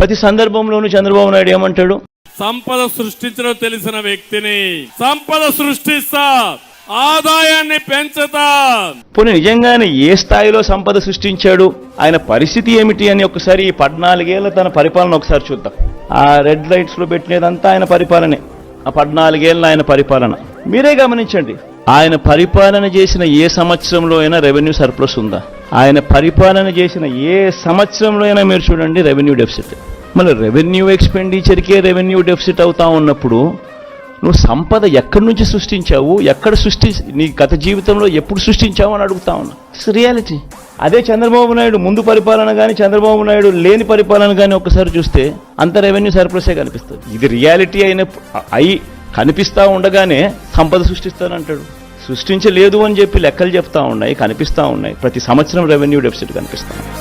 ప్రతి సందర్భంలోనూ చంద్రబాబు నాయుడు ఏమంటాడు? సంపద సృష్టించడం తెలిసిన వ్యక్తిని సంపద సృష్టిస్తా, ఆదాయాన్ని పెంచుతా. పోనీ నిజంగానే ఏ స్థాయిలో సంపద సృష్టించాడు, ఆయన పరిస్థితి ఏమిటి అని ఒకసారి ఈ 14 ఏళ్ల తన పరిపాలన ఒకసారి చూద్దాం. ఆ రెడ్ లైట్స్ లో పెట్టినదంతా ఆయన పరిపాలనే. ఆ 14 ఏళ్ళ ఆయన పరిపాలన మీరే గమనించండి. ఆయన పరిపాలన చేసిన ఏ సంవత్సరంలో అయినా రెవెన్యూ సర్ప్లస్ ఉందా? ఆయన పరిపాలన చేసిన ఏ సంవత్సరంలో అయినా మీరు చూడండి రెవెన్యూ డెఫిసిట్. మళ్ళీ రెవెన్యూ ఎక్స్పెండిచర్కే రెవెన్యూ డెఫిసిట్ అవుతా ఉన్నప్పుడు నువ్వు సంపద ఎక్కడి నుంచి సృష్టించావు, ఎక్కడ నీ గత జీవితంలో ఎప్పుడు సృష్టించావు అని అడుగుతా ఉన్నా. It's reality. అదే చంద్రబాబు నాయుడు ముందు పరిపాలన కానీ చంద్రబాబు నాయుడు లేని పరిపాలన కానీ ఒకసారి చూస్తే అంత రెవెన్యూ సర్ప్లసే కనిపిస్తుంది. ఇది రియాలిటీ అయి కనిపిస్తూ ఉండగానే సంపద సృష్టిస్తానంటాడు. సృష్టించలేదు అని చెప్పి లెక్కలు చెప్తా ఉన్నాయి, కనిపిస్తూ ఉన్నాయి. ప్రతి సంవత్సరం రెవెన్యూ డెఫిసిట్ కనిపిస్తా ఉంది.